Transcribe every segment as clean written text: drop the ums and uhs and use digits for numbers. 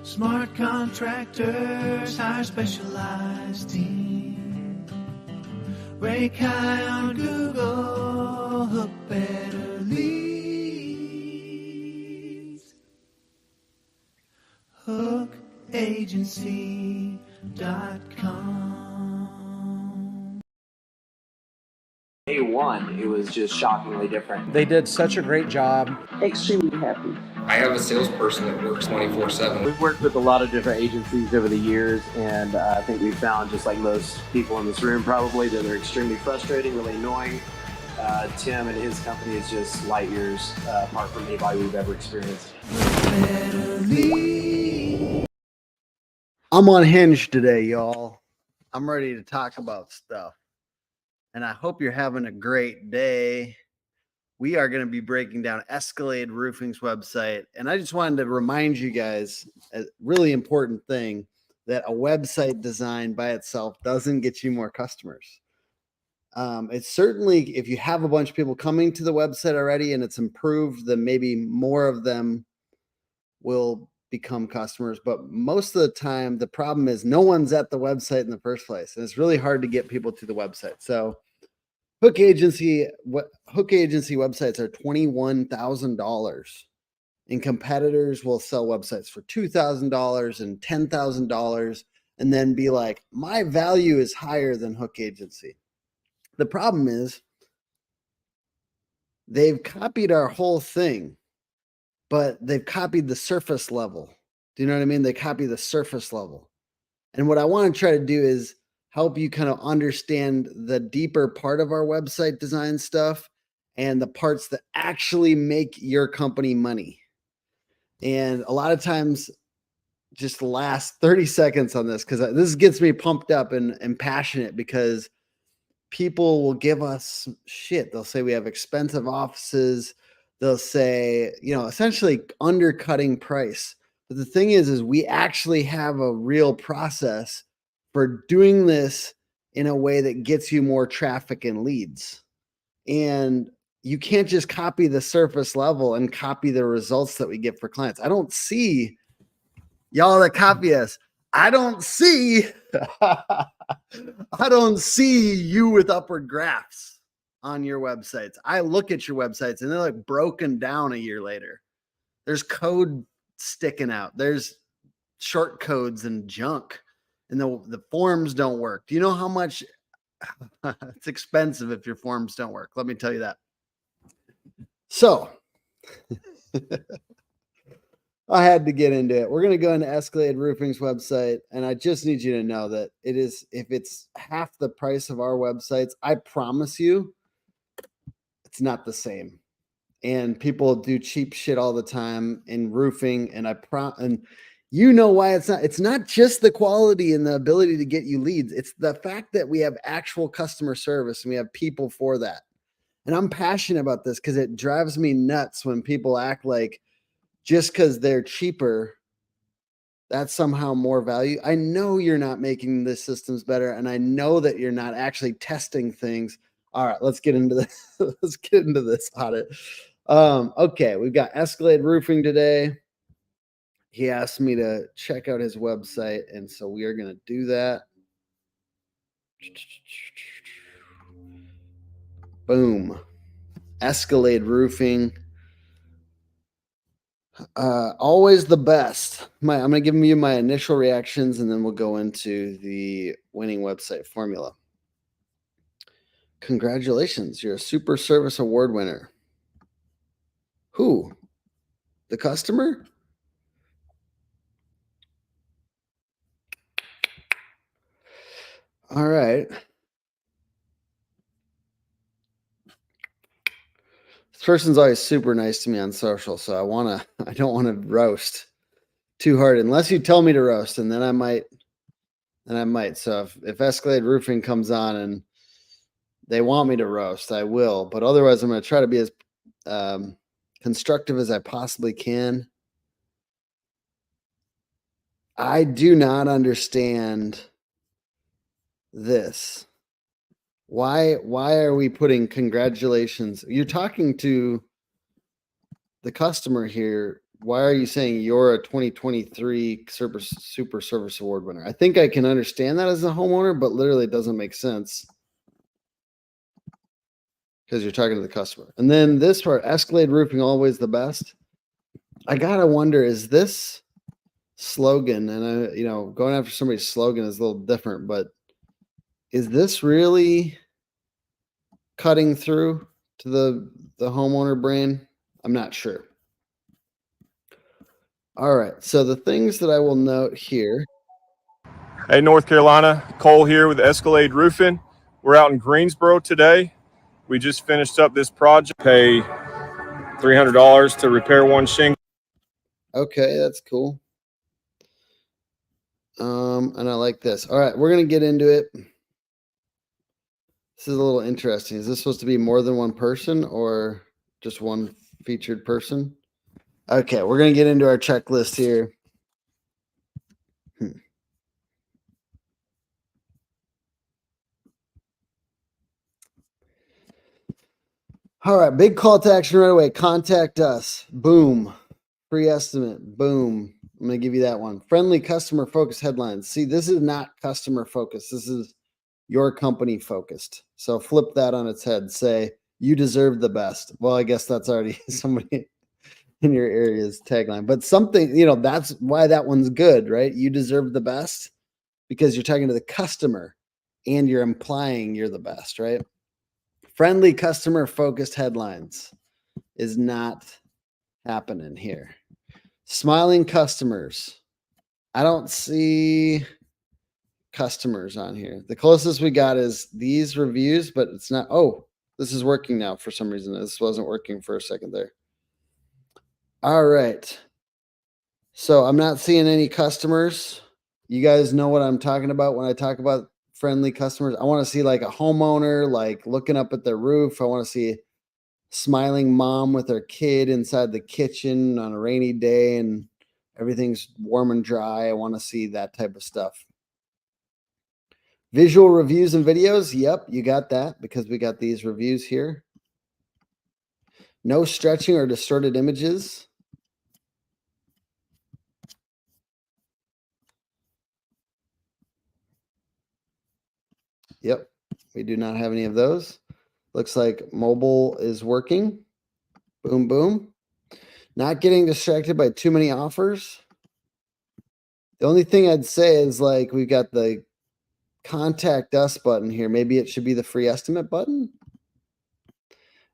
Smart contractors hire specialized team. Rank high on Google, hook better leads. HookAgency.com. Day one, it was just shockingly different. They did such a great job. Extremely happy. I have a salesperson that works 24/7. We've worked with a lot of different agencies over the years, and I think we've found, just like most people in this room probably, that they're extremely frustrating, really annoying. Tim and his company is just light years apart from anybody we've ever experienced. I'm unhinged today, y'all. I'm ready to talk about stuff. And I hope you're having a great day. We are going to be breaking down Escalade Roofing's website. And I just wanted to remind you guys a really important thing, that a website design by itself doesn't get you more customers. It's certainly, if you have a bunch of people coming to the website already and it's improved, then maybe more of them will become customers. But most of the time, the problem is no one's at the website in the first place. And it's really hard to get people to the website. So Hook Agency websites are $21,000, and competitors will sell websites for $2,000 and $10,000 and then be like, my value is higher than Hook Agency. The problem is they've copied our whole thing, but they've copied the surface level. Do you know what I mean? They copy the surface level. And what I want to try to do is help you kind of understand the deeper part of our website design stuff and the parts that actually make your company money. And a lot of times, just the last 30 seconds on this, because this gets me pumped up and passionate, because people will give us shit. They'll say we have expensive offices. They'll say, essentially undercutting price. But the thing is we actually have a real process for doing this in a way that gets you more traffic and leads. And you can't just copy the surface level and copy the results that we get for clients. I don't see y'all that copy us. I don't see you with upward graphs on your websites. I look at your websites and they're like broken down a year later. There's code sticking out. There's short codes and junk, and the forms don't work. Do you know how much it's expensive if your forms don't work? Let me tell you that. So I had to get into it. We're going to go into Escalade Roofing's website, and I just need you to know that if it's half the price of our websites, I promise you it's not the same. And people do cheap shit all the time in roofing, and and you know why it's not. It's not just the quality and the ability to get you leads. It's the fact that we have actual customer service and we have people for that. And I'm passionate about this because it drives me nuts when people act like just because they're cheaper, that's somehow more value. I know you're not making the systems better, and I know that you're not actually testing things. All right, let's get into this. Let's get into this audit. Okay, we've got Escalade Roofing today. He asked me to check out his website, and so we are going to do that. Boom. Escalade Roofing. Always the best. I'm going to give you my initial reactions, and then we'll go into the winning website formula. Congratulations. You're a Super Service Award winner. Who? The customer? All right. This person's always super nice to me on social, so I don't want to roast too hard unless you tell me to roast, and then I might. So if Escalade Roofing comes on and they want me to roast, I will. But otherwise, I'm going to try to be as constructive as I possibly can. I do not understand this. Why are we putting congratulations? You're talking to the customer here why are you saying you're a 2023 Super Service Award winner? I think I can understand that as a homeowner, but literally it doesn't make sense because you're talking to the customer. And then this part, Escalade Roofing, always the best. I gotta wonder, is this slogan, and going after somebody's slogan is a little different, but is this really cutting through to the homeowner brain? I'm not sure. All right, so the things that I will note here. Hey, North Carolina, Cole here with Escalade Roofing. We're out in Greensboro today. We just finished up this project. Pay $300 to repair one shingle. Okay, that's cool. And I like this. All right, we're gonna get into it. This is a little interesting. Is this supposed to be more than one person or just one featured person? Okay, we're gonna get into our checklist here. All right, big call to action right away. Contact us. Boom. Free estimate. Boom. I'm going to give you that one. Friendly customer focused headlines. See, this is not customer focused. This is your company focused. So flip that on its head. Say, you deserve the best. Well, I guess that's already somebody in your area's tagline. But something, that's why that one's good, right? You deserve the best because you're talking to the customer and you're implying you're the best, right? Friendly customer focused headlines is not happening here. Smiling customers. I don't see customers on here. The closest we got is these reviews, but it's not. Oh, this is working now for some reason. This wasn't working for a second there. All right. So I'm not seeing any customers. You guys know what I'm talking about when I talk about friendly customers. I want to see like a homeowner, like looking up at their roof. I want to see smiling mom with her kid inside the kitchen on a rainy day and everything's warm and dry. I want to see that type of stuff. Visual reviews and videos. Yep, you got that because we got these reviews here. No stretching or distorted images. Yep, we do not have any of those. Looks like mobile is working. Boom, boom. Not getting distracted by too many offers. The only thing I'd say is like we got the contact us button here. Maybe it should be the free estimate button.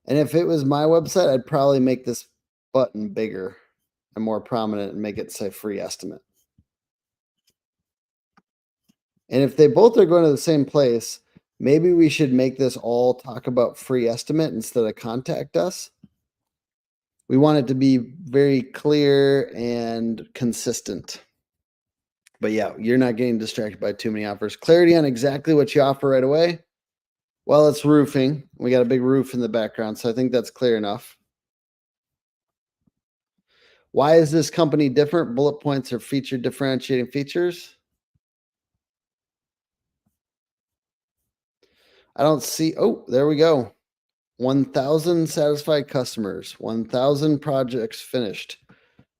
And if it was my website, I'd probably make this button bigger and more prominent and make it say free estimate. And if they both are going to the same place, maybe we should make this all talk about free estimate instead of contact us. We want it to be very clear and consistent. But yeah, you're not getting distracted by too many offers. Clarity on exactly what you offer right away. Well, it's roofing. We got a big roof in the background, so I think that's clear enough. Why is this company different? Bullet points are featured differentiating features. I don't see. Oh, there we go. 1,000 satisfied customers, 1,000 projects finished,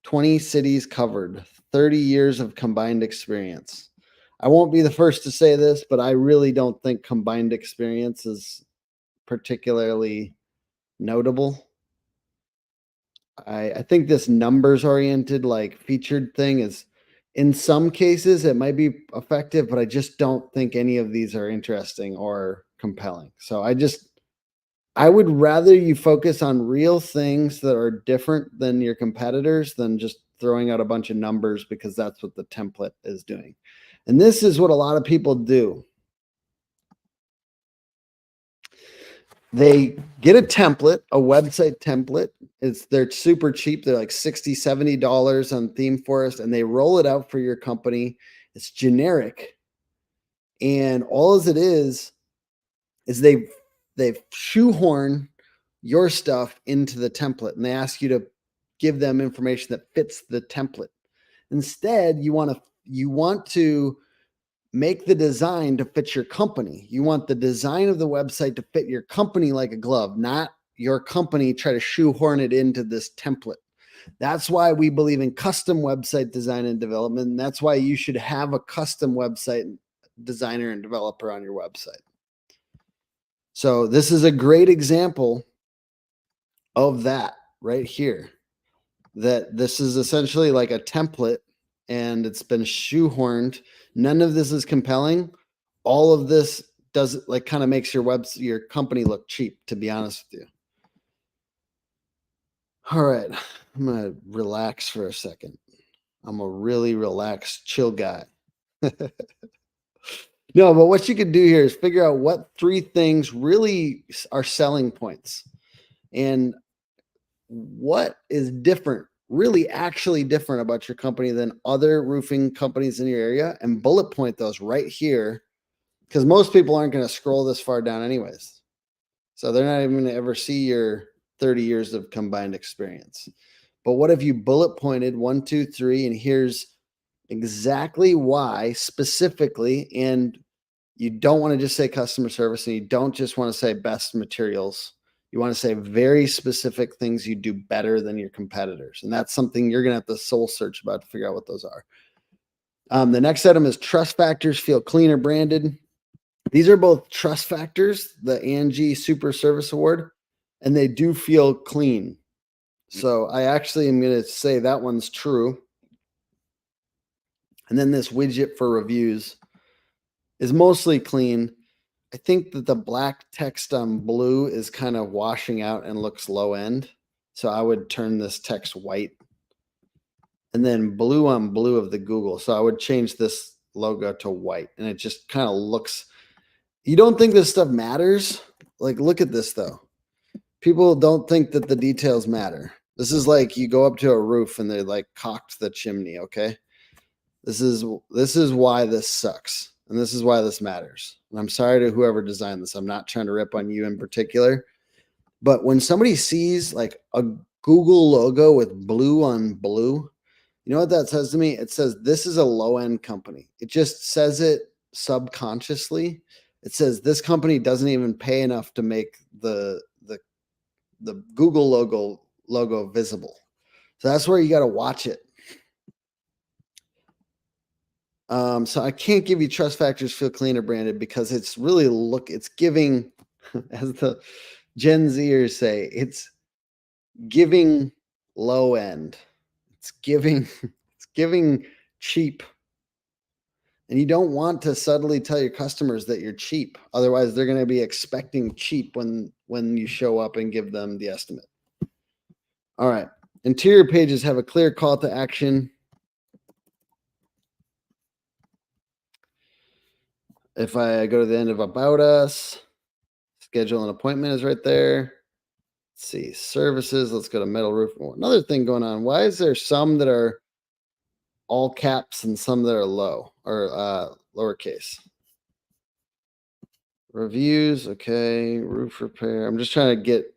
20 cities covered, 30 years of combined experience. I won't be the first to say this, but I really don't think combined experience is particularly notable. I think this numbers oriented, like featured thing is in some cases it might be effective, but I just don't think any of these are interesting or compelling. So I would rather you focus on real things that are different than your competitors than just throwing out a bunch of numbers because that's what the template is doing. And this is what a lot of people do. They get a template, a website template. They're super cheap. They're like $60, $70 on ThemeForest, and they roll it out for your company. It's generic. And all as it is they've shoehorn your stuff into the template and they ask you to give them information that fits the template. Instead, you want to make the design to fit your company. You want the design of the website to fit your company like a glove, not your company try to shoehorn it into this template. That's why we believe in custom website design and development. And that's why you should have a custom website designer and developer on your website. So this is a great example of that right here, that this is essentially like a template and it's been shoehorned. None of this is compelling. All of this does like kind of makes your company look cheap, to be honest with you. All right, I'm gonna relax for a second. I'm a really relaxed, chill guy. No, but what you could do here is figure out what 3 things really are selling points and what is different, really actually different about your company than other roofing companies in your area, and bullet point those right here, because most people aren't going to scroll this far down anyways. So they're not even going to ever see your 30 years of combined experience. But what if you bullet pointed 1, 2, 3, and here's exactly why specifically, and you don't want to just say customer service, and you don't just want to say best materials. You want to say very specific things you do better than your competitors. And that's something you're going to have to soul search about to figure out what those are. The next item is trust factors feel cleaner branded. These are both trust factors, the Angie Super Service Award, and they do feel clean. So I actually am going to say that one's true. And then this widget for reviews is mostly clean. I think that the black text on blue is kind of washing out and looks low end. So I would turn this text white. And then blue on blue of the Google. So I would change this logo to white. And it just kind of looks, you don't think this stuff matters? Like, look at this though. People don't think that the details matter. This is like you go up to a roof and they like cocked the chimney, okay? This is why this sucks. And this is why this matters. And I'm sorry to whoever designed this. I'm not trying to rip on you in particular. But when somebody sees like a Google logo with blue on blue, you know what that says to me? It says this is a low-end company. It just says it subconsciously. It says this company doesn't even pay enough to make the Google logo visible. So that's where you got to watch it. So I can't give you trust factors feel cleaner branded because it's really it's giving, as the Gen Zers say, it's giving low end. It's giving cheap. And you don't want to subtly tell your customers that you're cheap. Otherwise, they're going to be expecting cheap when you show up and give them the estimate. All right. Interior pages have a clear call to action. If I go to the end of About Us, schedule an appointment is right there. Let's see, services. Let's go to metal roof. Another thing going on. Why is there some that are all caps and some that are low or lowercase? Reviews. Okay. Roof repair. I'm just trying to get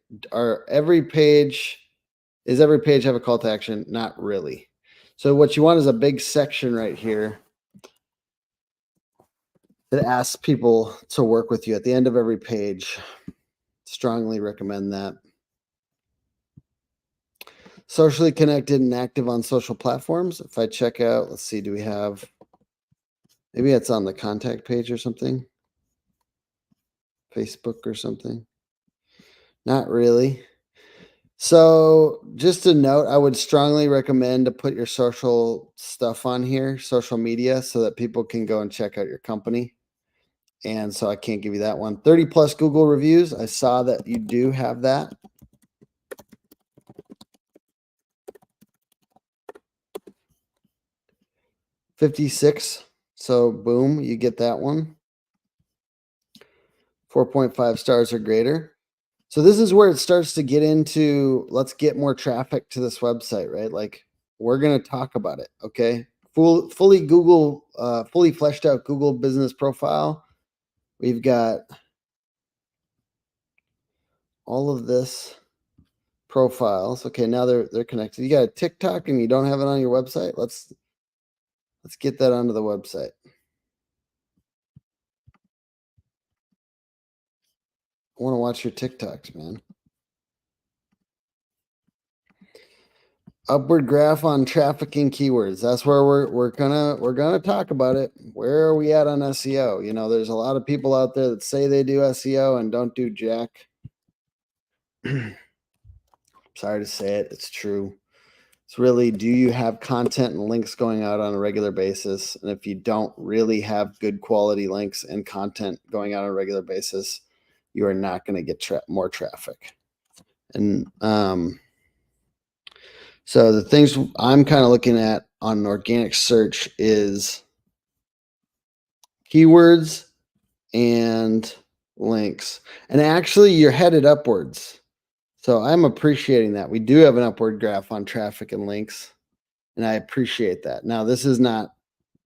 every page have a call to action? Not really. So what you want is a big section right here that asks people to work with you at the end of every page. Strongly recommend that. Socially connected and active on social platforms. If I check out, let's see, do we have, maybe it's on the contact page or something? Facebook or something? Not really. So just a note, I would strongly recommend to put your social stuff on here, social media, so that people can go and check out your company. And so I can't give you that one. 30 plus Google reviews. I saw that you do have that. $56. So boom, you get that one. 4.5 stars or greater. So this is where it starts to get into, let's get more traffic to this website, right? Like we're going to talk about it. Okay. Fully fleshed out Google business profile. We've got all of this profiles. Okay. Now they're connected. You got a TikTok and you don't have it on your website. Let's get that onto the website. I want to watch your TikToks, man. Upward graph on traffic and keywords. That's where we're gonna talk about it. Where are we at on SEO? You know, there's a lot of people out there that say they do SEO and don't do jack. Sorry to say it, it's true. It's really, do you have content and links going out on a regular basis? And if you don't really have good quality links and content going out on a regular basis, you are not going to get more traffic. And so the things I'm kind of looking at on an organic search is keywords and links. And actually, you're headed upwards. So I'm appreciating that. We do have an upward graph on traffic and links, and I appreciate that. Now, this is not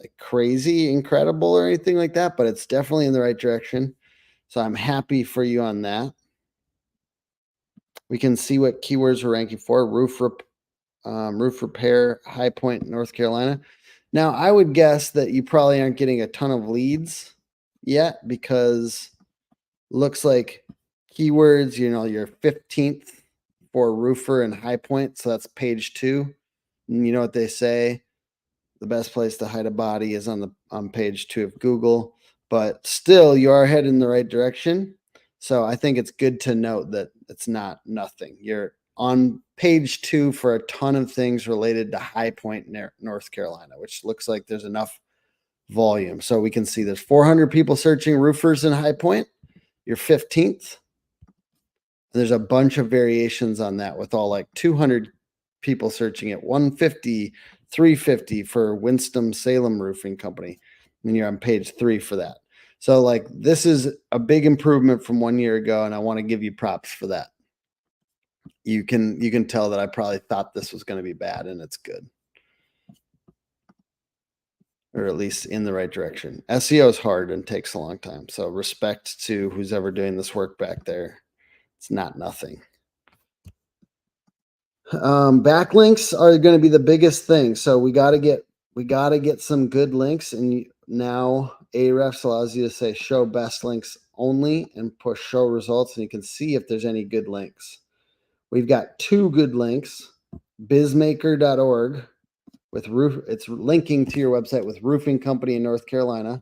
like crazy incredible or anything like that, but it's definitely in the right direction. So I'm happy for you on that. We can see what keywords we're ranking for. Roof repair, High Point, North Carolina. Now, I would guess that you probably aren't getting a ton of leads yet, because looks like keywords, you know, you're 15th for roofer and High Point. So that's page 2. And you know what they say? The best place to hide a body is on page 2 of Google, but still you are heading in the right direction. So I think it's good to note that it's not nothing. You're on page 2 for a ton of things related to High Point, North Carolina, which looks like there's enough volume. So we can see there's 400 people searching roofers in High Point. You're 15th. There's a bunch of variations on that, with all like 200 people searching at 150, 350 for Winston-Salem Roofing Company. And you're on page 3 for that. So like, this is a big improvement from 1 year ago, and I want to give you props for that. You can tell that I probably thought this was going to be bad, and it's good. Or at least in the right direction. SEO is hard and takes a long time. So respect to who's ever doing this work back there. It's not nothing. Backlinks are going to be the biggest thing. So we got to get some good links, and now Ahrefs allows you to say show best links only and push show results, and you can see if there's any good links. We've got 2 good links, bizmaker.org with it's linking to your website with roofing company in North Carolina,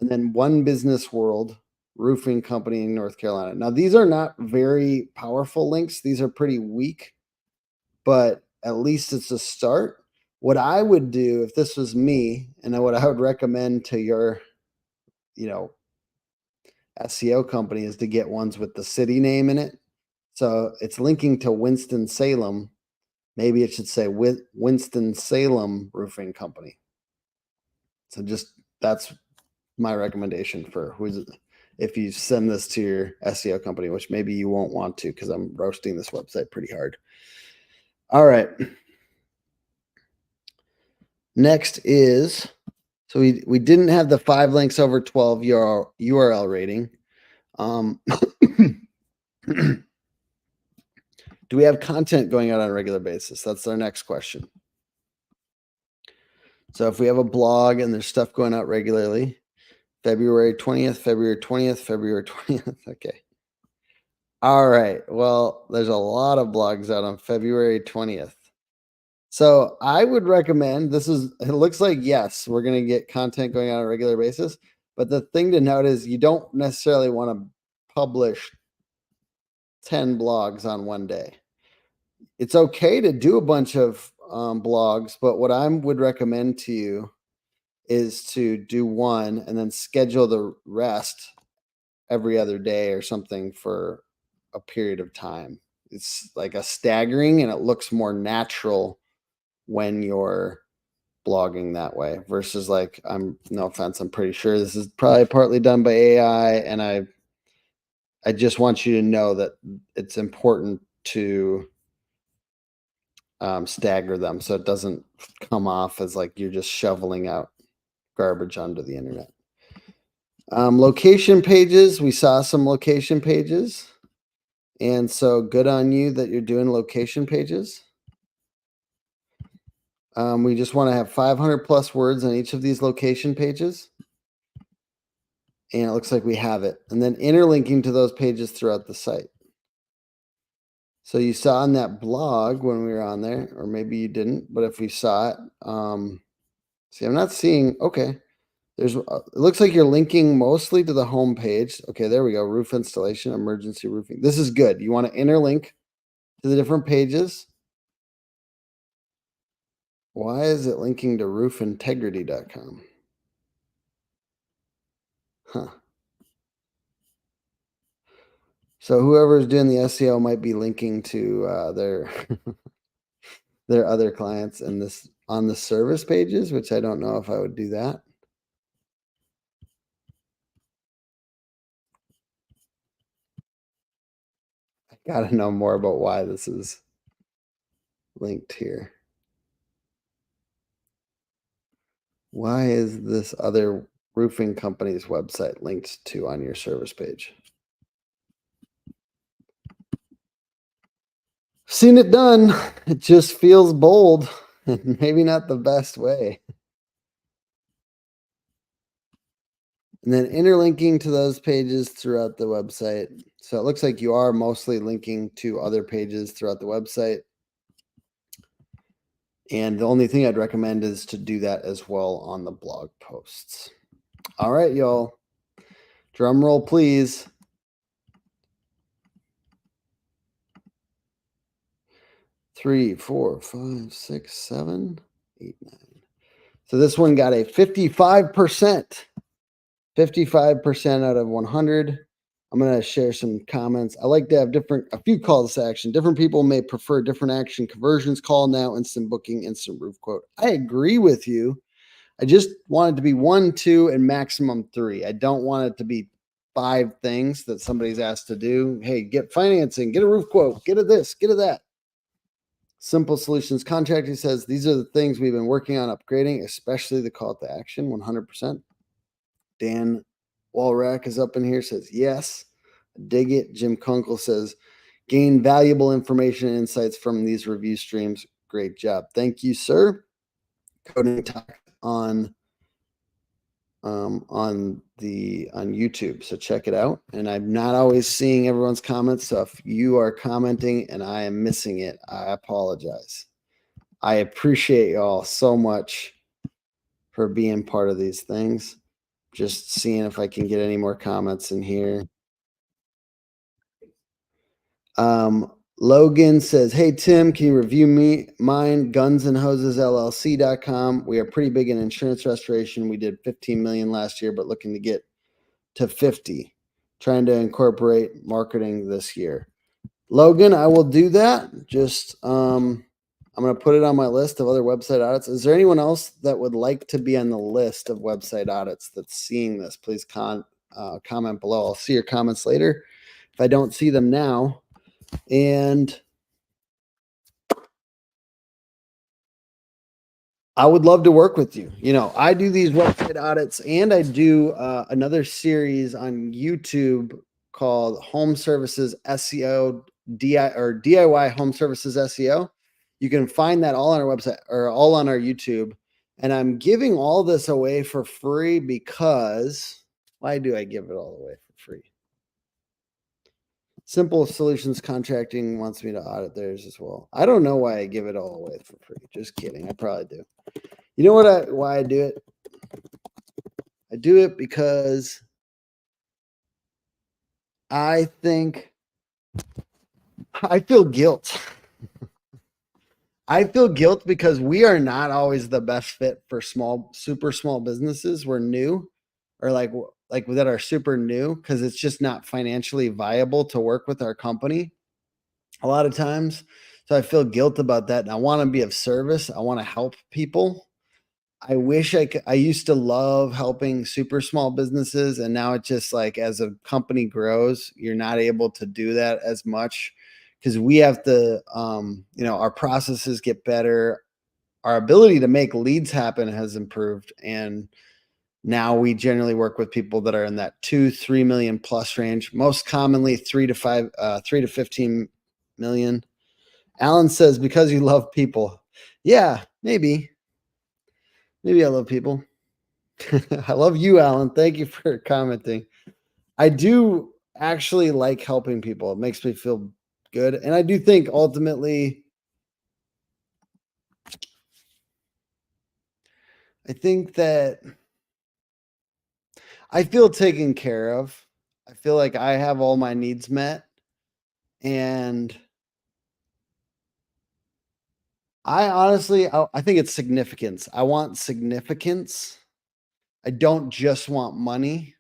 and then One Business World roofing company in North Carolina. Now, these are not very powerful links. These are pretty weak, but at least it's a start. What I would do if this was me, and what I would recommend to your, SEO company, is to get ones with the city name in it. So it's linking to Winston-Salem. Maybe it should say Winston-Salem Roofing Company. So that's my recommendation for if you send this to your SEO company, which maybe you won't want to, because I'm roasting this website pretty hard. All right. Next is, so we didn't have the 5 links over 12 URL rating. Do we have content going out on a regular basis? That's our next question. So if we have a blog and there's stuff going out regularly, February 20th, February 20th, February 20th. Okay. All right. Well, there's a lot of blogs out on February 20th. So I would recommend, it looks like, yes, we're going to get content going out on a regular basis. But the thing to note is you don't necessarily want to publish 10 blogs on one day. It's okay to do a bunch of blogs, but what I would recommend to you is to do one and then schedule the rest every other day or something for a period of time. It's like a staggering, and it looks more natural when you're blogging that way versus like, no offense, I'm pretty sure this is probably partly done by AI, and I just want you to know that it's important to stagger them so it doesn't come off as like you're just shoveling out garbage onto the internet. Location pages, we saw some location pages, and so good on you that you're doing location pages. We just want to have 500 plus words on each of these location pages, and it looks like we have it. And then interlinking to those pages throughout the site. So you saw on that blog when we were on there, or maybe you didn't, but if we saw it, see, I'm not seeing, okay. There's, it looks like you're linking mostly to the home page. Okay, there we go. Roof installation, emergency roofing. This is good. You want to interlink to the different pages. Why is it linking to roofintegrity.com? Huh. So whoever's doing the SEO might be linking to their their other clients and this on the service pages, which I don't know if I would do that. I gotta know more about why this is linked here. Why is this other roofing company's website linked to on your service page? Seen it done. It just feels bold and maybe not the best way. And then interlinking to those pages throughout the website. So it looks like you are mostly linking to other pages throughout the website. And the only thing I'd recommend is to do that as well on the blog posts. All right, y'all. Drum roll, please. 3, 4, 5, 6, 7, 8, 9. So this one got a 55%. 55% out of 100. I'm going to share some comments. I like to have a few calls to action. Different people may prefer different action conversions. Call now, instant booking, instant roof quote. I agree with you. I just want it to be 1, 2, and maximum 3. I don't want it to be 5 things that somebody's asked to do. Hey, get financing, get a roof quote, get a this, get a that. Simple Solutions Contracting says these are the things we've been working on upgrading, especially the call to action, 100%. Dan Walrack is up in here, says yes. Dig it. Jim Kunkel says gain valuable information and insights from these review streams. Great job. Thank you, sir. Coding Talk on YouTube. So check it out. And I'm not always seeing everyone's comments. So if you are commenting and I am missing it, I apologize. I appreciate y'all so much for being part of these things. Just seeing if I can get any more comments in here. Logan says, hey, Tim, can you review mine? gunsandhosesllc.com. We are pretty big in insurance restoration. We did 15 million last year, but looking to get to 50. Trying to incorporate marketing this year. Logan, I will do that. Just, I'm going to put it on my list of other website audits. Is there anyone else that would like to be on the list of website audits that's seeing this? Please comment below. I'll see your comments later if I don't see them now. And I would love to work with you. You know, I do these website audits and I do another series on YouTube called Home Services SEO DIY Home Services SEO. You can find that all on our website or all on our YouTube. And I'm giving all this away for free because why do I give it all away for free? Simple Solutions Contracting wants me to audit theirs as well. I don't know why I give it all away for free. Just kidding. I probably do. You know why I do it? I do it because I think I feel guilt. I feel guilt because we are not always the best fit for super small businesses. We're new or like that are super new because it's just not financially viable to work with our company a lot of times. So I feel guilt about that. And I want to be of service. I want to help people. I wish I could. I used to love helping super small businesses. And now it's just like as a company grows, you're not able to do that as much because we have to, our processes get better. Our ability to make leads happen has improved. And now we generally work with people that are in that 2-3 million plus range, most commonly 3 to 15 million. Alan says, because you love people. Yeah, maybe I love people. I love you, Alan. Thank you for commenting. I do actually like helping people. It makes me feel good. And I do think ultimately, I think that I feel taken care of. I feel like I have all my needs met. And I honestly, I think it's significance. I want significance. I don't just want money.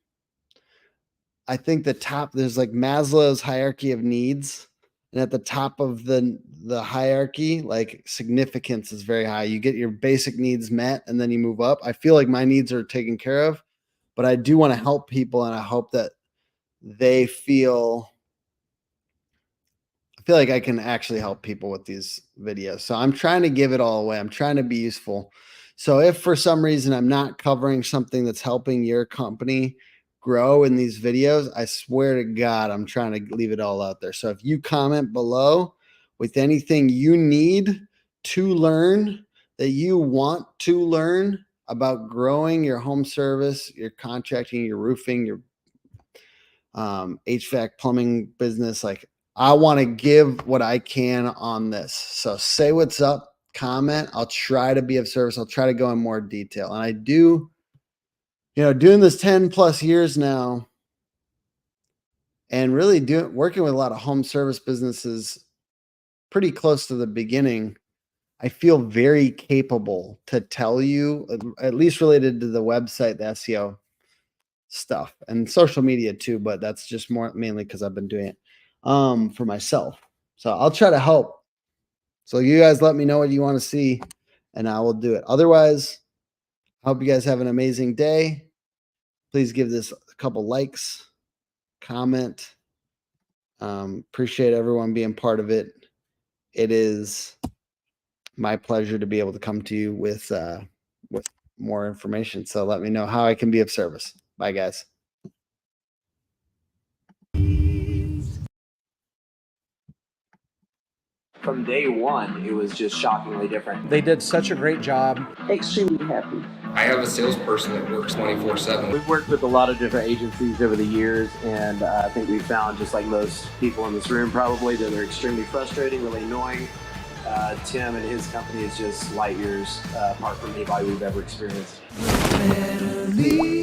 I think there's like Maslow's hierarchy of needs. And at the top of the hierarchy, like significance is very high. You get your basic needs met and then you move up. I feel like my needs are taken care of, but I do want to help people, and I hope that they feel I feel like I can actually help people with these videos. So I'm trying to give it all away. I'm trying to be useful. So if for some reason I'm not covering something that's helping your company grow in these videos, I swear to God, I'm trying to leave it all out there. So if you comment below with anything you need to learn, that you want to learn about growing your home service, your contracting, your roofing, your HVAC plumbing business, like I want to give what I can on this. So say what's up, comment. I'll try to be of service. I'll try to go in more detail. And I do, doing this 10 plus years now and really working with a lot of home service businesses pretty close to the beginning. I feel very capable to tell you, at least related to the website, the SEO stuff and social media too, but that's just more mainly because I've been doing it for myself. So I'll try to help. So you guys let me know what you want to see and I will do it. Otherwise, I hope you guys have an amazing day. Please give this a couple likes, comment. Appreciate everyone being part of it. It is my pleasure to be able to come to you with more information. So let me know how I can be of service. Bye, guys. From day one, it was just shockingly different. They did such a great job. Extremely happy. I have a salesperson that works 24/7. We've worked with a lot of different agencies over the years, and I think we found, just like most people in this room probably, that they're extremely frustrating, really annoying. Tim and his company is just light years apart from anybody we've ever experienced. Better leave.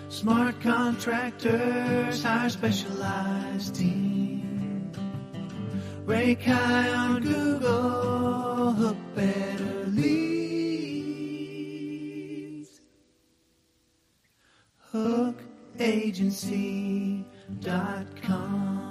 Smart contractors hire specialized team. Rank high on Google, hook better leads. Hookagency.com